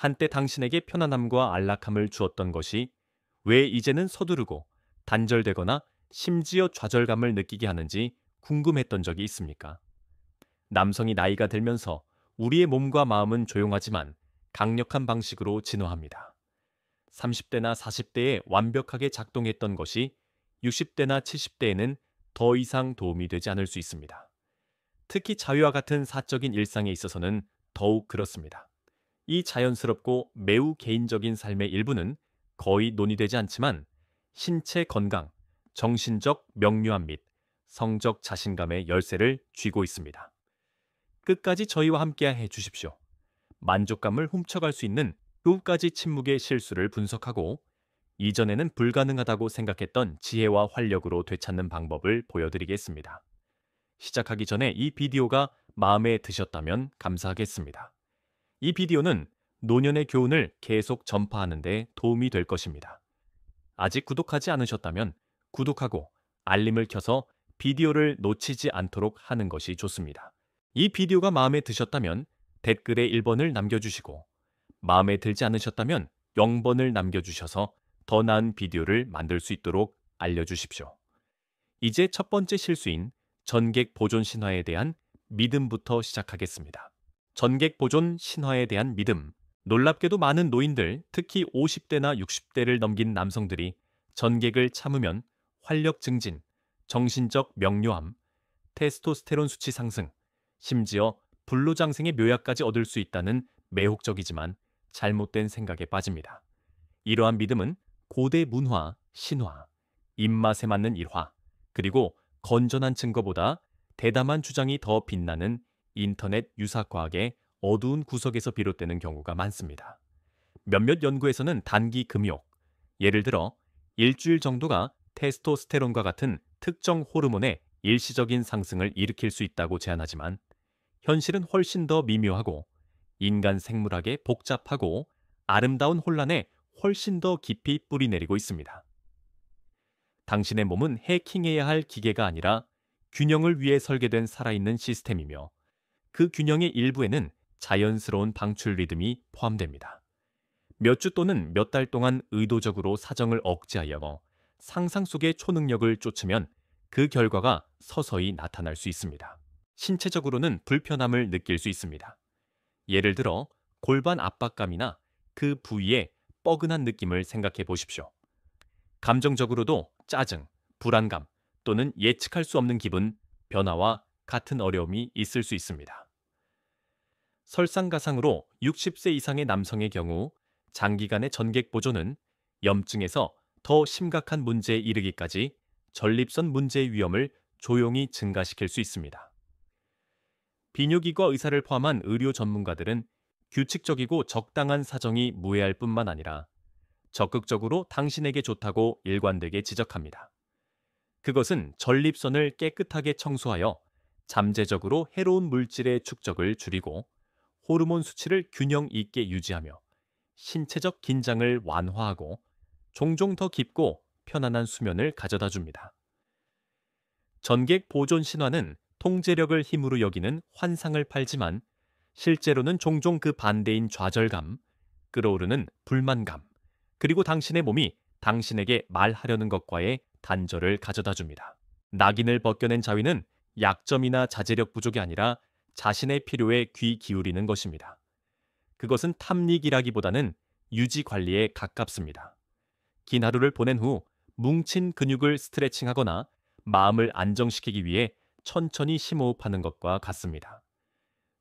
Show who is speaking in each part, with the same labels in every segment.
Speaker 1: 한때 당신에게 편안함과 안락함을 주었던 것이 왜 이제는 서두르고 단절되거나 심지어 좌절감을 느끼게 하는지 궁금했던 적이 있습니까? 남성이 나이가 들면서 우리의 몸과 마음은 조용하지만 강력한 방식으로 진화합니다. 30대나 40대에 완벽하게 작동했던 것이 60대나 70대에는 더 이상 도움이 되지 않을 수 있습니다. 특히 자유와 같은 사적인 일상에 있어서는 더욱 그렇습니다. 이 자연스럽고 매우 개인적인 삶의 일부는 거의 논의되지 않지만 신체 건강, 정신적 명료함 및 성적 자신감의 열쇠를 쥐고 있습니다. 끝까지 저희와 함께 해 주십시오. 만족감을 훔쳐갈 수 있는 2가지 침묵의 실수를 분석하고 이전에는 불가능하다고 생각했던 지혜와 활력으로 되찾는 방법을 보여드리겠습니다. 시작하기 전에 이 비디오가 마음에 드셨다면 감사하겠습니다. 이 비디오는 노년의 교훈을 계속 전파하는 데 도움이 될 것입니다. 아직 구독하지 않으셨다면 구독하고 알림을 켜서 비디오를 놓치지 않도록 하는 것이 좋습니다. 이 비디오가 마음에 드셨다면 댓글에 1번을 남겨주시고 마음에 들지 않으셨다면 0번을 남겨주셔서 더 나은 비디오를 만들 수 있도록 알려주십시오. 이제 첫 번째 실수인 전객 보존 신화에 대한 믿음부터 시작하겠습니다. 전객 보존 신화에 대한 믿음. 놀랍게도 많은 노인들, 특히 50대나 60대를 넘긴 남성들이 전객을 참으면 활력 증진, 정신적 명료함, 테스토스테론 수치 상승, 심지어 불로장생의 묘약까지 얻을 수 있다는 매혹적이지만 잘못된 생각에 빠집니다. 이러한 믿음은 고대 문화, 신화, 입맛에 맞는 일화, 그리고 건전한 증거보다 대담한 주장이 더 빛나는 인터넷 유사과학의 어두운 구석에서 비롯되는 경우가 많습니다. 몇몇 연구에서는 단기 금욕, 예를 들어 일주일 정도가 테스토스테론과 같은 특정 호르몬의 일시적인 상승을 일으킬 수 있다고 제안하지만 현실은 훨씬 더 미묘하고 인간 생물학의 복잡하고 아름다운 혼란에 훨씬 더 깊이 뿌리내리고 있습니다. 당신의 몸은 해킹해야 할 기계가 아니라 균형을 위해 설계된 살아있는 시스템이며 그 균형의 일부에는 자연스러운 방출 리듬이 포함됩니다. 몇 주 또는 몇 달 동안 의도적으로 사정을 억제하여 상상 속의 초능력을 쫓으면 그 결과가 서서히 나타날 수 있습니다. 신체적으로는 불편함을 느낄 수 있습니다. 예를 들어 골반 압박감이나 그 부위의 뻐근한 느낌을 생각해 보십시오. 감정적으로도 짜증, 불안감 또는 예측할 수 없는 기분, 변화와 같은 어려움이 있을 수 있습니다. 설상가상으로 60세 이상의 남성의 경우 장기간의 전객 보존은 염증에서 더 심각한 문제에 이르기까지 전립선 문제의 위험을 조용히 증가시킬 수 있습니다. 비뇨기과 의사를 포함한 의료 전문가들은 규칙적이고 적당한 사정이 무해할 뿐만 아니라 적극적으로 당신에게 좋다고 일관되게 지적합니다. 그것은 전립선을 깨끗하게 청소하여 잠재적으로 해로운 물질의 축적을 줄이고 호르몬 수치를 균형 있게 유지하며 신체적 긴장을 완화하고 종종 더 깊고 편안한 수면을 가져다 줍니다. 전객 보존 신화는 통제력을 힘으로 여기는 환상을 팔지만 실제로는 종종 그 반대인 좌절감, 끓어오르는 불만감, 그리고 당신의 몸이 당신에게 말하려는 것과의 단절을 가져다 줍니다. 낙인을 벗겨낸 자위는 약점이나 자제력 부족이 아니라 자신의 필요에 귀 기울이는 것입니다. 그것은 탐닉이라기보다는 유지 관리에 가깝습니다. 긴 하루를 보낸 후 뭉친 근육을 스트레칭하거나 마음을 안정시키기 위해 천천히 심호흡하는 것과 같습니다.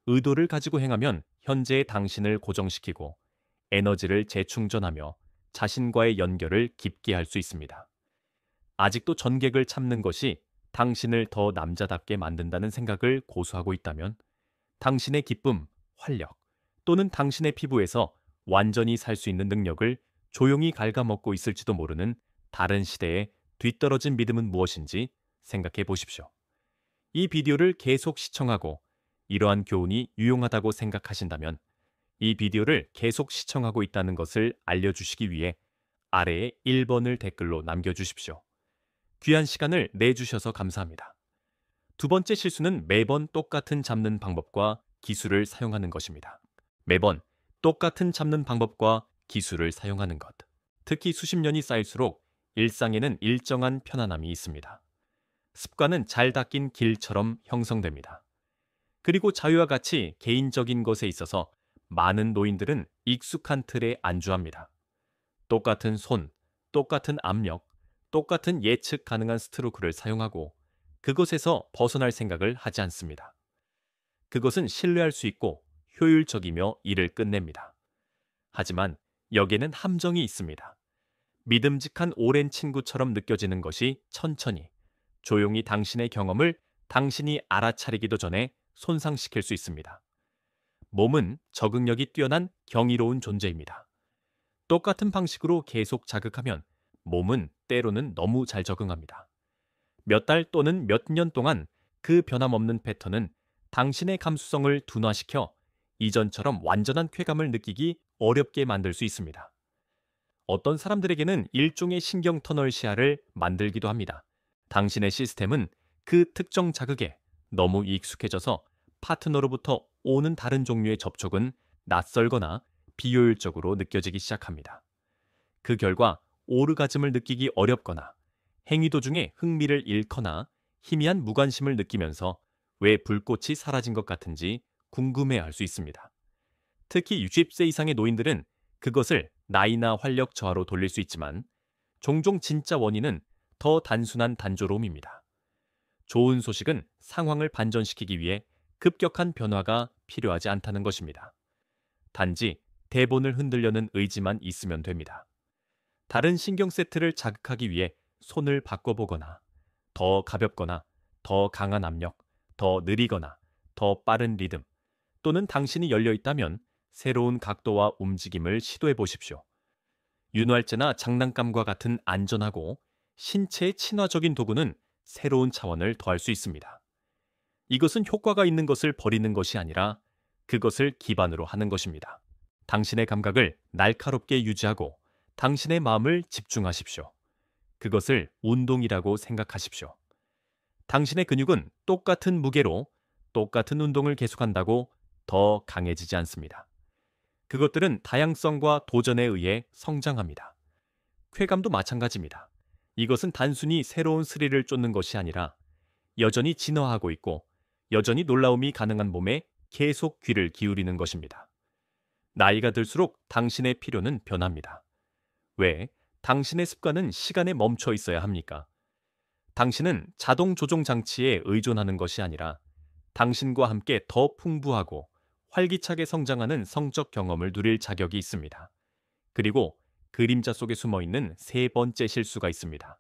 Speaker 1: 의도를 가지고 행하면 현재의 당신을 고정시키고 에너지를 재충전하며 자신과의 연결을 깊게 할 수 있습니다. 아직도 전객을 참는 것이 당신을 더 남자답게 만든다는 생각을 고수하고 있다면 당신의 기쁨, 활력 또는 당신의 피부에서 완전히 살 수 있는 능력을 조용히 갉아먹고 있을지도 모르는 다른 시대에 뒤떨어진 믿음은 무엇인지 생각해 보십시오. 이 비디오를 계속 시청하고 이러한 교훈이 유용하다고 생각하신다면 이 비디오를 계속 시청하고 있다는 것을 알려주시기 위해 아래에 1번을 댓글로 남겨주십시오. 귀한 시간을 내주셔서 감사합니다. 두 번째 실수는 매번 똑같은 잡는 방법과 기술을 사용하는 것입니다. 매번 똑같은 잡는 방법과 기술을 사용하는 것. 특히 수십 년이 쌓일수록 일상에는 일정한 편안함이 있습니다. 습관은 잘 닦인 길처럼 형성됩니다. 그리고 자유와 같이 개인적인 것에 있어서 많은 노인들은 익숙한 틀에 안주합니다. 똑같은 손, 똑같은 압력, 똑같은 예측 가능한 스트로크를 사용하고 그것에서 벗어날 생각을 하지 않습니다. 그것은 신뢰할 수 있고 효율적이며 일을 끝냅니다. 하지만 여기에는 함정이 있습니다. 믿음직한 오랜 친구처럼 느껴지는 것이 천천히, 조용히 당신의 경험을 당신이 알아차리기도 전에 손상시킬 수 있습니다. 몸은 적응력이 뛰어난 경이로운 존재입니다. 똑같은 방식으로 계속 자극하면 몸은 때로는 너무 잘 적응합니다. 몇 달 또는 몇 년 동안 그 변함없는 패턴은 당신의 감수성을 둔화시켜 이전처럼 완전한 쾌감을 느끼기 어렵게 만들 수 있습니다. 어떤 사람들에게는 일종의 신경 터널 시야를 만들기도 합니다. 당신의 시스템은 그 특정 자극에 너무 익숙해져서 파트너로부터 오는 다른 종류의 접촉은 낯설거나 비효율적으로 느껴지기 시작합니다. 그 결과 오르가즘을 느끼기 어렵거나 행위 도중에 흥미를 잃거나 희미한 무관심을 느끼면서 왜 불꽃이 사라진 것 같은지 궁금해할 수 있습니다. 특히 60세 이상의 노인들은 그것을 나이나 활력 저하로 돌릴 수 있지만 종종 진짜 원인은 더 단순한 단조로움입니다. 좋은 소식은 상황을 반전시키기 위해 급격한 변화가 필요하지 않다는 것입니다. 단지 대본을 흔들려는 의지만 있으면 됩니다. 다른 신경 세트를 자극하기 위해 손을 바꿔보거나 더 가볍거나 더 강한 압력, 더 느리거나 더 빠른 리듬 또는 당신이 열려 있다면 새로운 각도와 움직임을 시도해 보십시오. 윤활제나 장난감과 같은 안전하고 신체에 친화적인 도구는 새로운 차원을 더할 수 있습니다. 이것은 효과가 있는 것을 버리는 것이 아니라 그것을 기반으로 하는 것입니다. 당신의 감각을 날카롭게 유지하고 당신의 마음을 집중하십시오. 그것을 운동이라고 생각하십시오. 당신의 근육은 똑같은 무게로 똑같은 운동을 계속한다고 더 강해지지 않습니다. 그것들은 다양성과 도전에 의해 성장합니다. 쾌감도 마찬가지입니다. 이것은 단순히 새로운 스릴을 쫓는 것이 아니라 여전히 진화하고 있고 여전히 놀라움이 가능한 몸에 계속 귀를 기울이는 것입니다. 나이가 들수록 당신의 필요는 변합니다. 왜 당신의 습관은 시간에 멈춰 있어야 합니까? 당신은 자동 조종 장치에 의존하는 것이 아니라 당신과 함께 더 풍부하고 활기차게 성장하는 성적 경험을 누릴 자격이 있습니다. 그리고 그림자 속에 숨어 있는 세 번째 실수가 있습니다.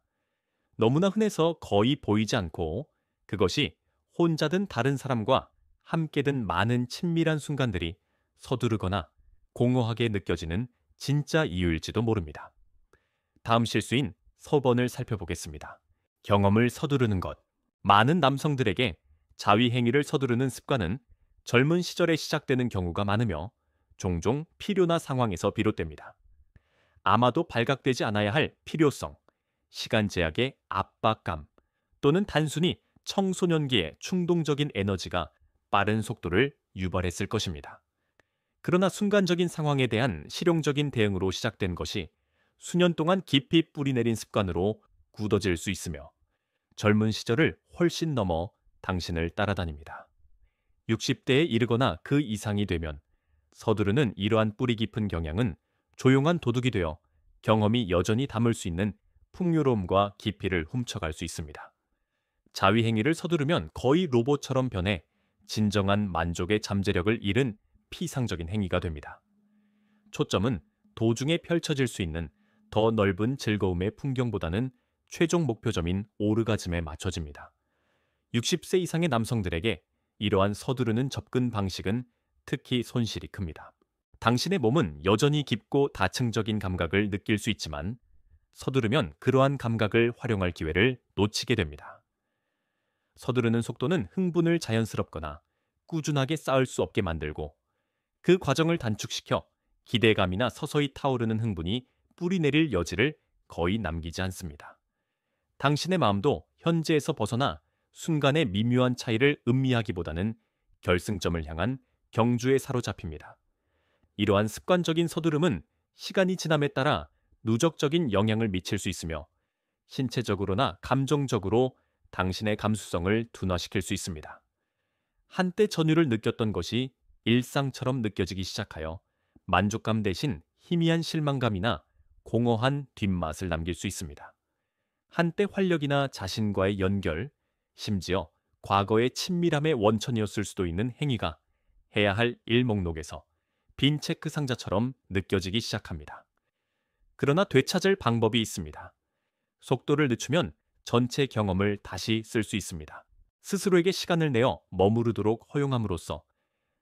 Speaker 1: 너무나 흔해서 거의 보이지 않고 그것이 혼자든 다른 사람과 함께든 많은 친밀한 순간들이 서두르거나 공허하게 느껴지는 진짜 이유일지도 모릅니다. 다음 실수인 서번을 살펴보겠습니다. 경험을 서두르는 것. 많은 남성들에게 자위 행위를 서두르는 습관은 젊은 시절에 시작되는 경우가 많으며 종종 필요나 상황에서 비롯됩니다. 아마도 발각되지 않아야 할 필요성, 시간 제약의 압박감 또는 단순히 청소년기의 충동적인 에너지가 빠른 속도를 유발했을 것입니다. 그러나 순간적인 상황에 대한 실용적인 대응으로 시작된 것이 수년 동안 깊이 뿌리내린 습관으로 굳어질 수 있으며 젊은 시절을 훨씬 넘어 당신을 따라다닙니다. 60대에 이르거나 그 이상이 되면 서두르는 이러한 뿌리 깊은 경향은 조용한 도둑이 되어 경험이 여전히 담을 수 있는 풍요로움과 깊이를 훔쳐갈 수 있습니다. 자위 행위를 서두르면 거의 로봇처럼 변해 진정한 만족의 잠재력을 잃은 피상적인 행위가 됩니다. 초점은 도중에 펼쳐질 수 있는 더 넓은 즐거움의 풍경보다는 최종 목표점인 오르가즘에 맞춰집니다. 60세 이상의 남성들에게 이러한 서두르는 접근 방식은 특히 손실이 큽니다. 당신의 몸은 여전히 깊고 다층적인 감각을 느낄 수 있지만 서두르면 그러한 감각을 활용할 기회를 놓치게 됩니다. 서두르는 속도는 흥분을 자연스럽거나 꾸준하게 쌓을 수 없게 만들고 그 과정을 단축시켜 기대감이나 서서히 타오르는 흥분이 뿌리내릴 여지를 거의 남기지 않습니다. 당신의 마음도 현재에서 벗어나 순간의 미묘한 차이를 음미하기보다는 결승점을 향한 경주에 사로잡힙니다. 이러한 습관적인 서두름은 시간이 지남에 따라 누적적인 영향을 미칠 수 있으며 신체적으로나 감정적으로 당신의 감수성을 둔화시킬 수 있습니다. 한때 전율을 느꼈던 것이 일상처럼 느껴지기 시작하여 만족감 대신 희미한 실망감이나 공허한 뒷맛을 남길 수 있습니다. 한때 활력이나 자신과의 연결, 심지어 과거의 친밀함의 원천이었을 수도 있는 행위가 해야 할 일 목록에서 빈 체크 상자처럼 느껴지기 시작합니다. 그러나 되찾을 방법이 있습니다. 속도를 늦추면 전체 경험을 다시 쓸 수 있습니다. 스스로에게 시간을 내어 머무르도록 허용함으로써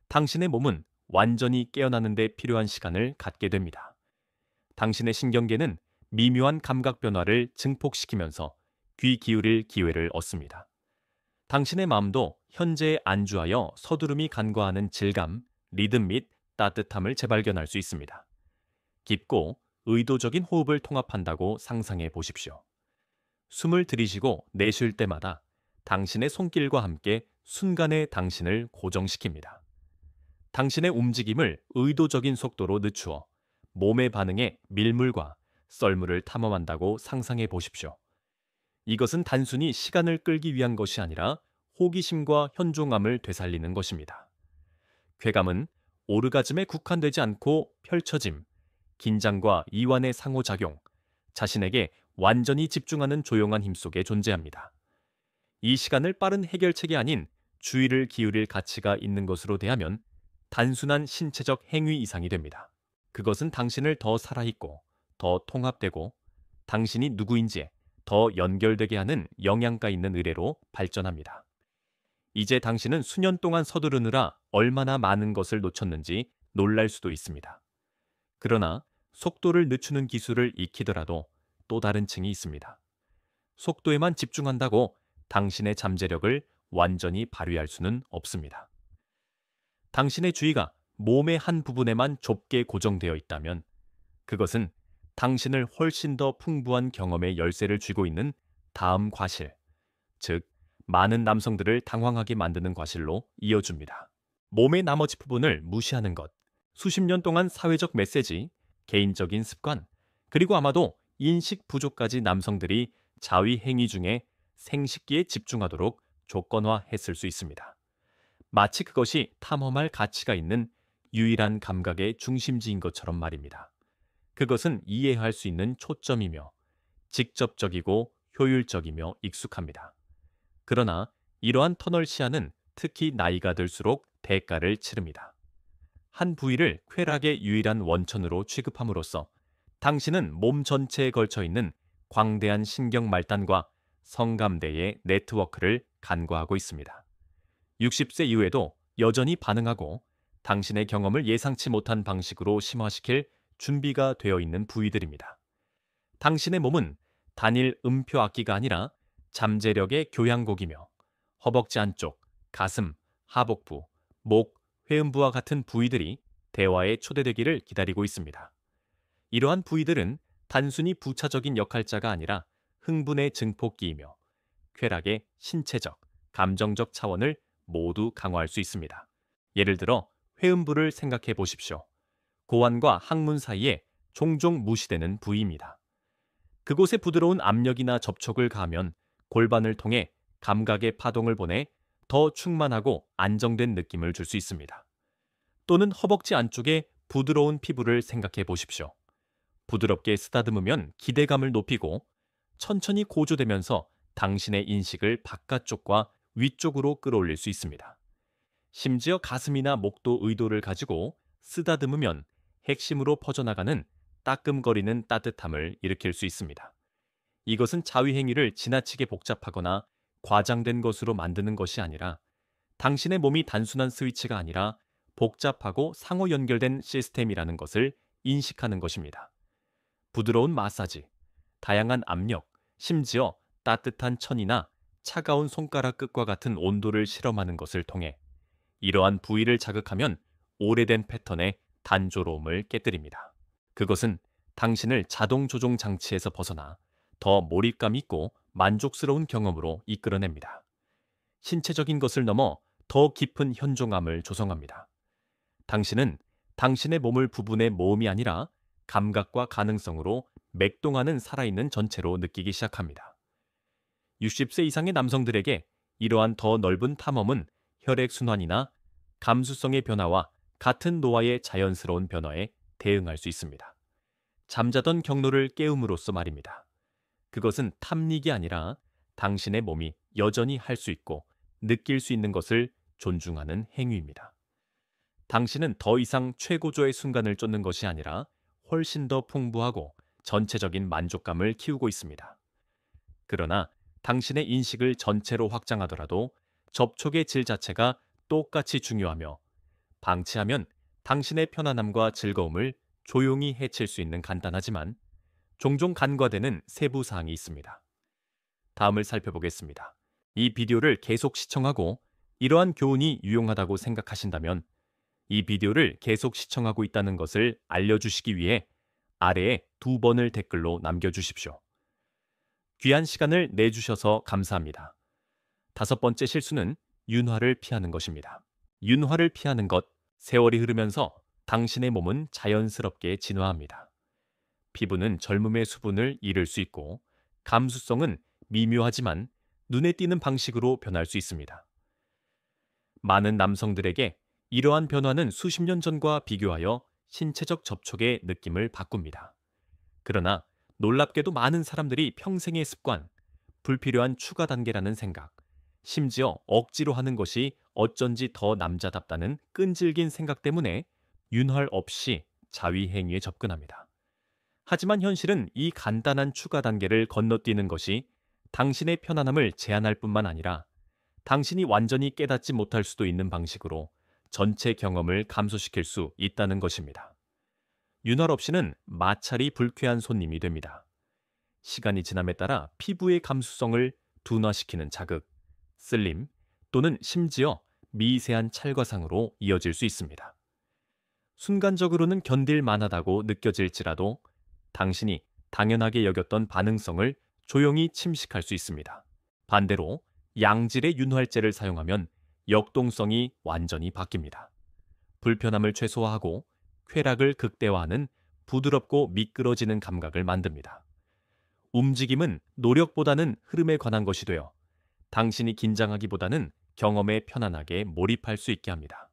Speaker 1: 당신의 몸은 완전히 깨어나는 데 필요한 시간을 갖게 됩니다. 당신의 신경계는 미묘한 감각 변화를 증폭시키면서 귀 기울일 기회를 얻습니다. 당신의 마음도 현재에 안주하여 서두름이 간과하는 질감, 리듬 및 따뜻함을 재발견할 수 있습니다. 깊고 의도적인 호흡을 통합한다고 상상해 보십시오. 숨을 들이쉬고 내쉴 때마다 당신의 손길과 함께 순간의 당신을 고정시킵니다. 당신의 움직임을 의도적인 속도로 늦추어 몸의 반응에 밀물과 썰물을 탐험한다고 상상해 보십시오. 이것은 단순히 시간을 끌기 위한 것이 아니라 호기심과 현종함을 되살리는 것입니다. 쾌감은 오르가즘에 국한되지 않고 펼쳐짐, 긴장과 이완의 상호작용, 자신에게 완전히 집중하는 조용한 힘 속에 존재합니다. 이 시간을 빠른 해결책이 아닌 주의를 기울일 가치가 있는 것으로 대하면 단순한 신체적 행위 이상이 됩니다. 그것은 당신을 더 살아있고, 더 통합되고, 당신이 누구인지에 더 연결되게 하는 영양가 있는 의뢰로 발전합니다. 이제 당신은 수년 동안 서두르느라 얼마나 많은 것을 놓쳤는지 놀랄 수도 있습니다. 그러나 속도를 늦추는 기술을 익히더라도 또 다른 층이 있습니다. 속도에만 집중한다고 당신의 잠재력을 완전히 발휘할 수는 없습니다. 당신의 주의가 몸의 한 부분에만 좁게 고정되어 있다면 그것은 당신을 훨씬 더 풍부한 경험의 열쇠를 쥐고 있는 다음 과실, 즉 많은 남성들을 당황하게 만드는 과실로 이어줍니다. 몸의 나머지 부분을 무시하는 것, 수십 년 동안 사회적 메시지, 개인적인 습관, 그리고 아마도 인식 부족까지 남성들이 자위 행위 중에 생식기에 집중하도록 조건화했을 수 있습니다. 마치 그것이 탐험할 가치가 있는 유일한 감각의 중심지인 것처럼 말입니다. 그것은 이해할 수 있는 초점이며 직접적이고 효율적이며 익숙합니다. 그러나 이러한 터널 시야는 특히 나이가 들수록 대가를 치릅니다. 한 부위를 쾌락의 유일한 원천으로 취급함으로써 당신은 몸 전체에 걸쳐 있는 광대한 신경 말단과 성감대의 네트워크를 간과하고 있습니다. 60세 이후에도 여전히 반응하고 당신의 경험을 예상치 못한 방식으로 심화시킬 준비가 되어 있는 부위들입니다. 당신의 몸은 단일 음표 악기가 아니라 잠재력의 교향곡이며 허벅지 안쪽, 가슴, 하복부, 목, 회음부와 같은 부위들이 대화에 초대되기를 기다리고 있습니다. 이러한 부위들은 단순히 부차적인 역할자가 아니라 흥분의 증폭기이며 쾌락의 신체적, 감정적 차원을 모두 강화할 수 있습니다. 예를 들어 회음부를 생각해 보십시오. 고환과 항문 사이에 종종 무시되는 부위입니다. 그곳에 부드러운 압력이나 접촉을 가하면 골반을 통해 감각의 파동을 보내 더 충만하고 안정된 느낌을 줄 수 있습니다. 또는 허벅지 안쪽에 부드러운 피부를 생각해 보십시오. 부드럽게 쓰다듬으면 기대감을 높이고 천천히 고조되면서 당신의 인식을 바깥쪽과 위쪽으로 끌어올릴 수 있습니다. 심지어 가슴이나 목도 의도를 가지고 쓰다듬으면 핵심으로 퍼져나가는 따끔거리는 따뜻함을 일으킬 수 있습니다. 이것은 자위행위를 지나치게 복잡하거나 과장된 것으로 만드는 것이 아니라 당신의 몸이 단순한 스위치가 아니라 복잡하고 상호 연결된 시스템이라는 것을 인식하는 것입니다. 부드러운 마사지, 다양한 압력, 심지어 따뜻한 천이나 차가운 손가락 끝과 같은 온도를 실험하는 것을 통해 이러한 부위를 자극하면 오래된 패턴의 단조로움을 깨뜨립니다. 그것은 당신을 자동 조종 장치에서 벗어나 더 몰입감 있고 만족스러운 경험으로 이끌어냅니다. 신체적인 것을 넘어 더 깊은 현종함을 조성합니다. 당신은 당신의 몸을 부분의 모음이 아니라 감각과 가능성으로 맥동하는 살아있는 전체로 느끼기 시작합니다. 60세 이상의 남성들에게 이러한 더 넓은 탐험은 혈액순환이나 감수성의 변화와 같은 노화의 자연스러운 변화에 대응할 수 있습니다. 잠자던 경로를 깨움으로써 말입니다. 그것은 탐닉이 아니라 당신의 몸이 여전히 할 수 있고 느낄 수 있는 것을 존중하는 행위입니다. 당신은 더 이상 최고조의 순간을 쫓는 것이 아니라 훨씬 더 풍부하고 전체적인 만족감을 키우고 있습니다. 그러나 당신의 인식을 전체로 확장하더라도 접촉의 질 자체가 똑같이 중요하며 방치하면 당신의 편안함과 즐거움을 조용히 해칠 수 있는 간단하지만 종종 간과되는 세부 사항이 있습니다. 다음을 살펴보겠습니다. 이 비디오를 계속 시청하고 이러한 교훈이 유용하다고 생각하신다면 이 비디오를 계속 시청하고 있다는 것을 알려주시기 위해 아래에 2번을 댓글로 남겨주십시오. 귀한 시간을 내주셔서 감사합니다. 5번째 실수는 윤활을 피하는 것입니다. 윤활을 피하는 것, 세월이 흐르면서 당신의 몸은 자연스럽게 진화합니다. 피부는 젊음의 수분을 잃을 수 있고 감수성은 미묘하지만 눈에 띄는 방식으로 변할 수 있습니다. 많은 남성들에게 이러한 변화는 수십 년 전과 비교하여 신체적 접촉의 느낌을 바꿉니다. 그러나 놀랍게도 많은 사람들이 평생의 습관, 불필요한 추가 단계라는 생각, 심지어 억지로 하는 것이 어쩐지 더 남자답다는 끈질긴 생각 때문에 윤활 없이 자위 행위에 접근합니다. 하지만 현실은 이 간단한 추가 단계를 건너뛰는 것이 당신의 편안함을 제한할 뿐만 아니라 당신이 완전히 깨닫지 못할 수도 있는 방식으로 전체 경험을 감소시킬 수 있다는 것입니다. 윤활 없이는 마찰이 불쾌한 손님이 됩니다. 시간이 지남에 따라 피부의 감수성을 둔화시키는 자극, 쓸림 또는 심지어 미세한 찰과상으로 이어질 수 있습니다. 순간적으로는 견딜 만하다고 느껴질지라도 당신이 당연하게 여겼던 반응성을 조용히 침식할 수 있습니다. 반대로 양질의 윤활제를 사용하면 역동성이 완전히 바뀝니다. 불편함을 최소화하고 쾌락을 극대화하는 부드럽고 미끄러지는 감각을 만듭니다. 움직임은 노력보다는 흐름에 관한 것이 되어 당신이 긴장하기보다는 경험에 편안하게 몰입할 수 있게 합니다.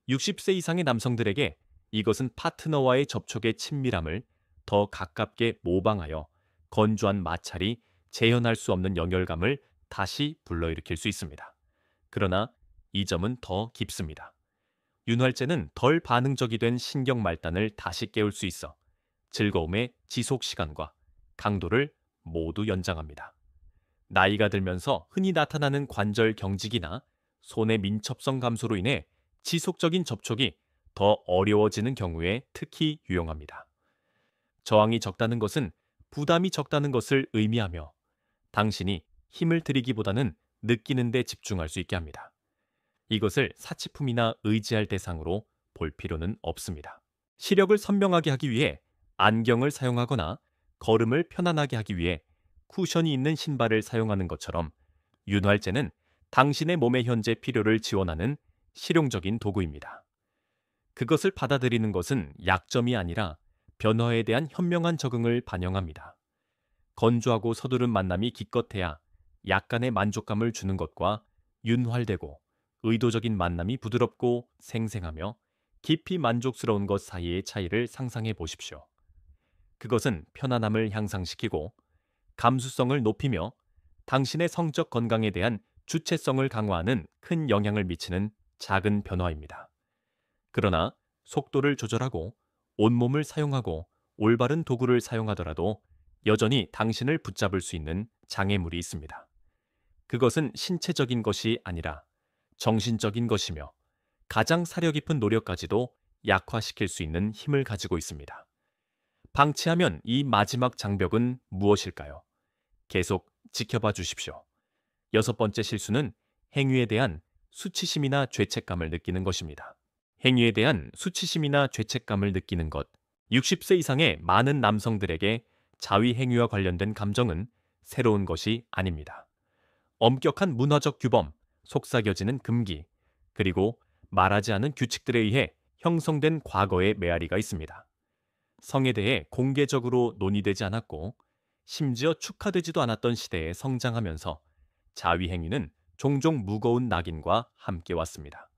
Speaker 1: 60세 이상의 남성들에게 이것은 파트너와의 접촉의 친밀함을 더 가깝게 모방하여 건조한 마찰이 재현할 수 없는 연결감을 다시 불러일으킬 수 있습니다. 그러나 이 점은 더 깊습니다. 윤활제는 덜 반응적이 된 신경 말단을 다시 깨울 수 있어 즐거움의 지속 시간과 강도를 모두 연장합니다. 나이가 들면서 흔히 나타나는 관절 경직이나 손의 민첩성 감소로 인해 지속적인 접촉이 더 어려워지는 경우에 특히 유용합니다. 저항이 적다는 것은 부담이 적다는 것을 의미하며 당신이 힘을 들이기보다는 느끼는 데 집중할 수 있게 합니다. 이것을 사치품이나 의지할 대상으로 볼 필요는 없습니다. 시력을 선명하게 하기 위해 안경을 사용하거나 걸음을 편안하게 하기 위해 쿠션이 있는 신발을 사용하는 것처럼 윤활제는 당신의 몸의 현재 필요를 지원하는 실용적인 도구입니다. 그것을 받아들이는 것은 약점이 아니라 변화에 대한 현명한 적응을 반영합니다. 건조하고 서두른 만남이 기껏해야 약간의 만족감을 주는 것과 윤활되고 의도적인 만남이 부드럽고 생생하며 깊이 만족스러운 것 사이의 차이를 상상해 보십시오. 그것은 편안함을 향상시키고 감수성을 높이며 당신의 성적 건강에 대한 주체성을 강화하는 큰 영향을 미치는 작은 변화입니다. 그러나 속도를 조절하고 온몸을 사용하고 올바른 도구를 사용하더라도 여전히 당신을 붙잡을 수 있는 장애물이 있습니다. 그것은 신체적인 것이 아니라 정신적인 것이며 가장 사려 깊은 노력까지도 약화시킬 수 있는 힘을 가지고 있습니다. 방치하면 이 마지막 장벽은 무엇일까요? 계속 지켜봐 주십시오. 6번째 실수는 행위에 대한 수치심이나 죄책감을 느끼는 것입니다. 행위에 대한 수치심이나 죄책감을 느끼는 것. 60세 이상의 많은 남성들에게 자위 행위와 관련된 감정은 새로운 것이 아닙니다. 엄격한 문화적 규범, 속삭여지는 금기, 그리고 말하지 않은 규칙들에 의해 형성된 과거의 메아리가 있습니다. 성에 대해 공개적으로 논의되지 않았고 심지어 축하되지도 않았던 시대에 성장하면서 자위행위는 종종 무거운 낙인과 함께 왔습니다.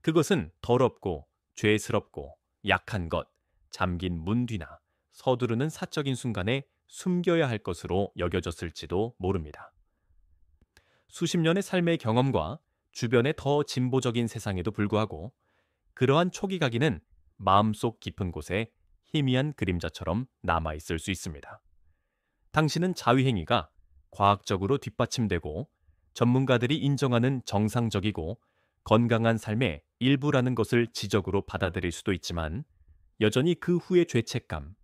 Speaker 1: 그것은 더럽고 죄스럽고 약한 것, 잠긴 문 뒤나 서두르는 사적인 순간에 숨겨야 할 것으로 여겨졌을지도 모릅니다. 수십 년의 삶의 경험과 주변의 더 진보적인 세상에도 불구하고 그러한 초기 각인은 마음속 깊은 곳에 희미한 그림자처럼 남아있을 수 있습니다. 당신은 자위행위가 과학적으로 뒷받침되고 전문가들이 인정하는 정상적이고 건강한 삶의 일부라는 것을 지적으로 받아들일 수도 있지만 여전히 그 후의 죄책감,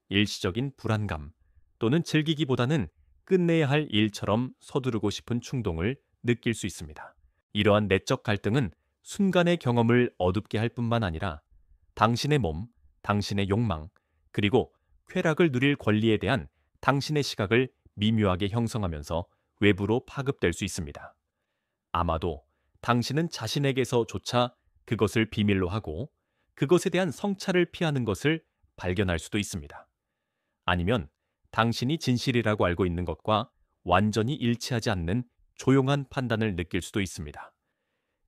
Speaker 1: 일시적인 불안감 또는 즐기기보다는 끝내야 할 일처럼 서두르고 싶은 충동을 느낄 수 있습니다. 이러한 내적 갈등은 순간의 경험을 어둡게 할 뿐만 아니라 당신의 몸, 당신의 욕망, 그리고 쾌락을 누릴 권리에 대한 당신의 시각을 미묘하게 형성하면서 외부로 파급될 수 있습니다. 아마도 당신은 자신에게서조차 그것을 비밀로 하고 그것에 대한 성찰을 피하는 것을 발견할 수도 있습니다. 아니면 당신이 진실이라고 알고 있는 것과 완전히 일치하지 않는 조용한 판단을 느낄 수도 있습니다.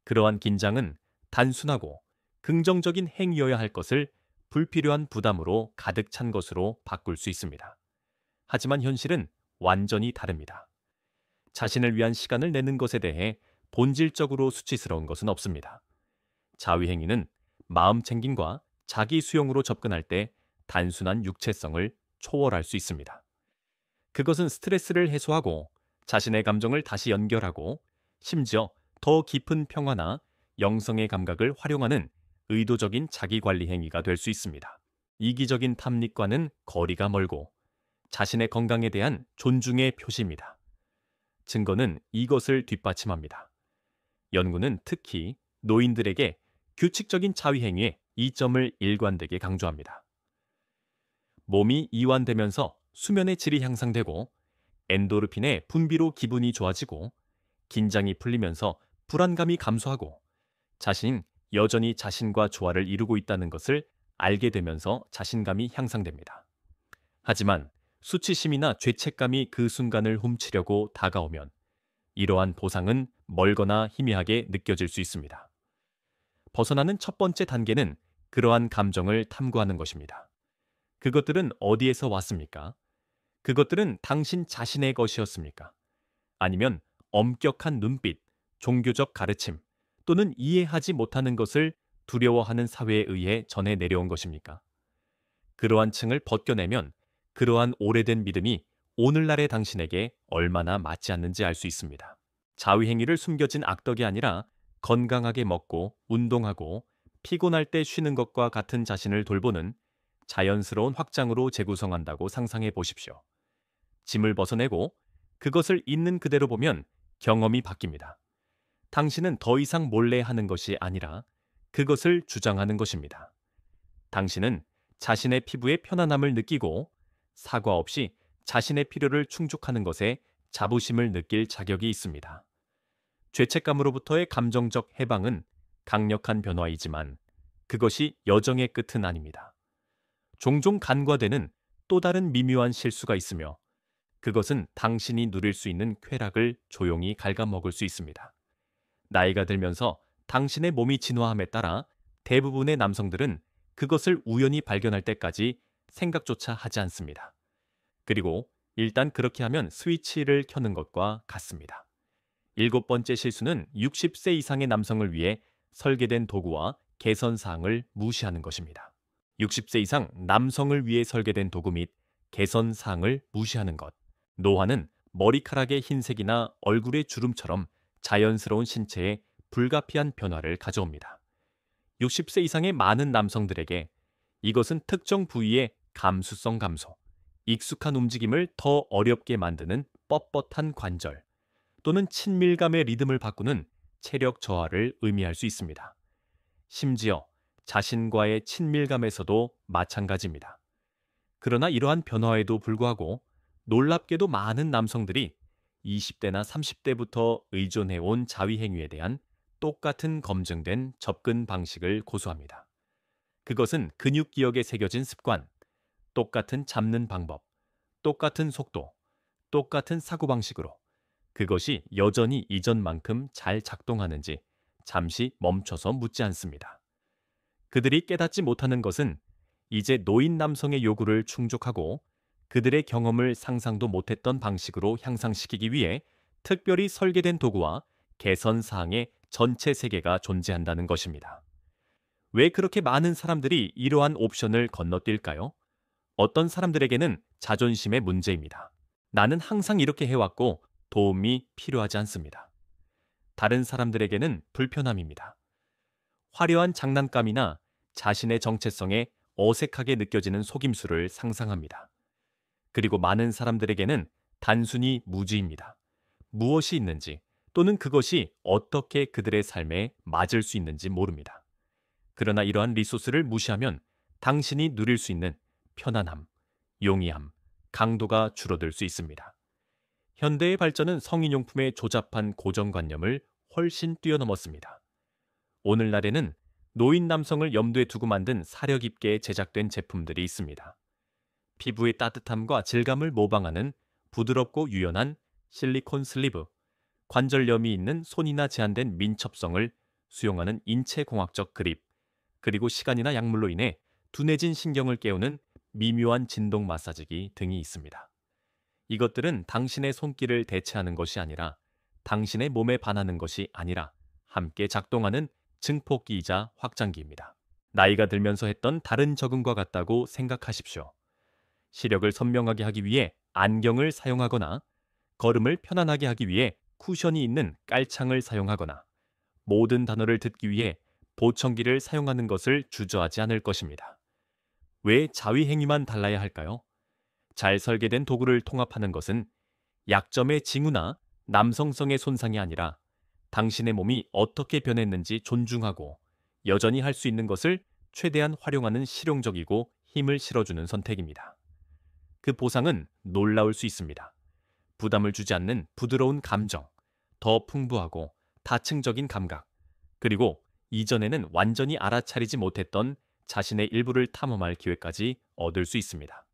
Speaker 1: 그러한 긴장은 단순하고 긍정적인 행위여야 할 것을 불필요한 부담으로 가득 찬 것으로 바꿀 수 있습니다. 하지만 현실은 완전히 다릅니다. 자신을 위한 시간을 내는 것에 대해 본질적으로 수치스러운 것은 없습니다. 자위행위는 마음 챙김과 자기 수용으로 접근할 때 단순한 육체성을 초월할 수 있습니다. 그것은 스트레스를 해소하고 자신의 감정을 다시 연결하고 심지어 더 깊은 평화나 영성의 감각을 활용하는 의도적인 자기관리 행위가 될 수 있습니다. 이기적인 탐닉과는 거리가 멀고 자신의 건강에 대한 존중의 표시입니다. 증거는 이것을 뒷받침합니다. 연구는 특히 노인들에게 규칙적인 자위행위에 이점을 일관되게 강조합니다. 몸이 이완되면서 수면의 질이 향상되고 엔도르핀의 분비로 기분이 좋아지고 긴장이 풀리면서 불안감이 감소하고 자신이 여전히 자신과 조화를 이루고 있다는 것을 알게 되면서 자신감이 향상됩니다. 하지만 수치심이나 죄책감이 그 순간을 훔치려고 다가오면 이러한 보상은 멀거나 희미하게 느껴질 수 있습니다. 벗어나는 첫 번째 단계는 그러한 감정을 탐구하는 것입니다. 그것들은 어디에서 왔습니까? 그것들은 당신 자신의 것이었습니까? 아니면 엄격한 눈빛, 종교적 가르침 또는 이해하지 못하는 것을 두려워하는 사회에 의해 전해 내려온 것입니까? 그러한 층을 벗겨내면 그러한 오래된 믿음이 오늘날의 당신에게 얼마나 맞지 않는지 알 수 있습니다. 자위행위를 숨겨진 악덕이 아니라 건강하게 먹고 운동하고 피곤할 때 쉬는 것과 같은 자신을 돌보는 자연스러운 확장으로 재구성한다고 상상해 보십시오. 짐을 벗어내고 그것을 있는 그대로 보면 경험이 바뀝니다. 당신은 더 이상 몰래 하는 것이 아니라 그것을 주장하는 것입니다. 당신은 자신의 피부의 편안함을 느끼고 사과 없이 자신의 필요를 충족하는 것에 자부심을 느낄 자격이 있습니다. 죄책감으로부터의 감정적 해방은 강력한 변화이지만 그것이 여정의 끝은 아닙니다. 종종 간과되는 또 다른 미묘한 실수가 있으며 그것은 당신이 누릴 수 있는 쾌락을 조용히 갉아먹을 수 있습니다. 나이가 들면서 당신의 몸이 진화함에 따라 대부분의 남성들은 그것을 우연히 발견할 때까지 생각조차 하지 않습니다. 그리고 일단 그렇게 하면 스위치를 켜는 것과 같습니다. 7번째 실수는 60세 이상의 남성을 위해 설계된 도구와 개선 사항을 무시하는 것입니다. 60세 이상 남성을 위해 설계된 도구 및 개선 사항을 무시하는 것. 노화는 머리카락의 흰색이나 얼굴의 주름처럼 자연스러운 신체에 불가피한 변화를 가져옵니다. 60세 이상의 많은 남성들에게 이것은 특정 부위의 감수성 감소, 익숙한 움직임을 더 어렵게 만드는 뻣뻣한 관절, 또는 친밀감의 리듬을 바꾸는 체력 저하를 의미할 수 있습니다. 심지어 자신과의 친밀감에서도 마찬가지입니다. 그러나 이러한 변화에도 불구하고 놀랍게도 많은 남성들이 20대나 30대부터 의존해온 자위행위에 대한 똑같은 검증된 접근 방식을 고수합니다. 그것은 근육 기억에 새겨진 습관, 똑같은 잡는 방법, 똑같은 속도, 똑같은 사고방식으로 그것이 여전히 이전만큼 잘 작동하는지 잠시 멈춰서 묻지 않습니다. 그들이 깨닫지 못하는 것은 이제 노인 남성의 요구를 충족하고 그들의 경험을 상상도 못했던 방식으로 향상시키기 위해 특별히 설계된 도구와 개선 사항의 전체 세계가 존재한다는 것입니다. 왜 그렇게 많은 사람들이 이러한 옵션을 건너뛸까요? 어떤 사람들에게는 자존심의 문제입니다. 나는 항상 이렇게 해왔고 도움이 필요하지 않습니다. 다른 사람들에게는 불편함입니다. 화려한 장난감이나 자신의 정체성에 어색하게 느껴지는 속임수를 상상합니다. 그리고 많은 사람들에게는 단순히 무지입니다. 무엇이 있는지 또는 그것이 어떻게 그들의 삶에 맞을 수 있는지 모릅니다. 그러나 이러한 리소스를 무시하면 당신이 누릴 수 있는 편안함, 용이함, 강도가 줄어들 수 있습니다. 현대의 발전은 성인용품의 조잡한 고정관념을 훨씬 뛰어넘었습니다. 오늘날에는 노인 남성을 염두에 두고 만든 사력 있게 제작된 제품들이 있습니다. 피부의 따뜻함과 질감을 모방하는 부드럽고 유연한 실리콘 슬리브, 관절염이 있는 손이나 제한된 민첩성을 수용하는 인체공학적 그립, 그리고 시간이나 약물로 인해 둔해진 신경을 깨우는 미묘한 진동 마사지기 등이 있습니다. 이것들은 당신의 손길을 대체하는 것이 아니라 당신의 몸에 반하는 것이 아니라 함께 작동하는 증폭기이자 확장기입니다. 나이가 들면서 했던 다른 적응과 같다고 생각하십시오. 시력을 선명하게 하기 위해 안경을 사용하거나 걸음을 편안하게 하기 위해 쿠션이 있는 깔창을 사용하거나 모든 단어를 듣기 위해 보청기를 사용하는 것을 주저하지 않을 것입니다. 왜 자위행위만 달라야 할까요? 잘 설계된 도구를 통합하는 것은 약점의 징후나 남성성의 손상이 아니라 당신의 몸이 어떻게 변했는지 존중하고 여전히 할 수 있는 것을 최대한 활용하는 실용적이고 힘을 실어주는 선택입니다. 그 보상은 놀라울 수 있습니다. 부담을 주지 않는 부드러운 감정, 더 풍부하고 다층적인 감각, 그리고 이전에는 완전히 알아차리지 못했던 자신의 일부를 탐험할 기회까지 얻을 수 있습니다.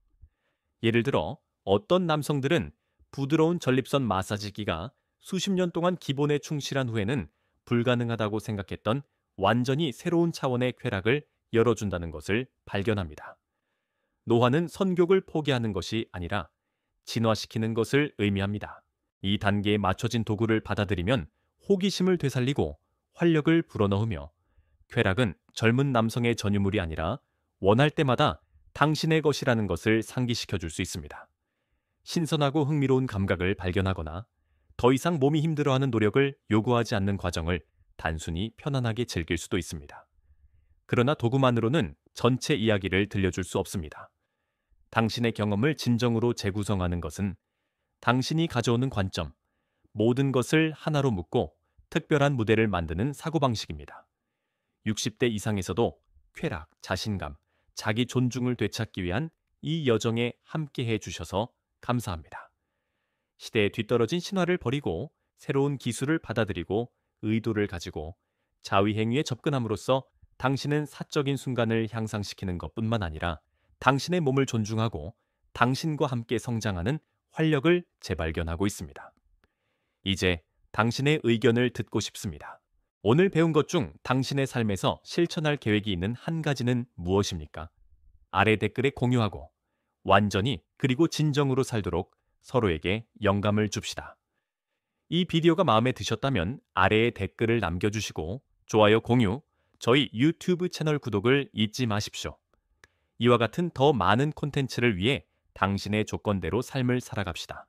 Speaker 1: 예를 들어 어떤 남성들은 부드러운 전립선 마사지기가 수십 년 동안 기본에 충실한 후에는 불가능하다고 생각했던 완전히 새로운 차원의 쾌락을 열어준다는 것을 발견합니다. 노화는 선격을 포기하는 것이 아니라 진화시키는 것을 의미합니다. 이 단계에 맞춰진 도구를 받아들이면 호기심을 되살리고 활력을 불어넣으며 쾌락은 젊은 남성의 전유물이 아니라 원할 때마다 당신의 것이라는 것을 상기시켜 줄 수 있습니다. 신선하고 흥미로운 감각을 발견하거나 더 이상 몸이 힘들어하는 노력을 요구하지 않는 과정을 단순히 편안하게 즐길 수도 있습니다. 그러나 도구만으로는 전체 이야기를 들려줄 수 없습니다. 당신의 경험을 진정으로 재구성하는 것은 당신이 가져오는 관점, 모든 것을 하나로 묶고 특별한 무대를 만드는 사고방식입니다. 60대 이상에서도 쾌락, 자신감, 자기 존중을 되찾기 위한 이 여정에 함께해 주셔서 감사합니다. 시대에 뒤떨어진 신화를 버리고 새로운 기술을 받아들이고 의도를 가지고 자위행위에 접근함으로써 당신은 사적인 순간을 향상시키는 것뿐만 아니라 당신의 몸을 존중하고 당신과 함께 성장하는 활력을 재발견하고 있습니다. 이제 당신의 의견을 듣고 싶습니다. 오늘 배운 것 중 당신의 삶에서 실천할 계획이 있는 한 가지는 무엇입니까? 아래 댓글에 공유하고 완전히 그리고 진정으로 살도록 서로에게 영감을 줍시다. 이 비디오가 마음에 드셨다면 아래에 댓글을 남겨주시고 좋아요, 공유, 저희 유튜브 채널 구독을 잊지 마십시오. 이와 같은 더 많은 콘텐츠를 위해 당신의 조건대로 삶을 살아갑시다.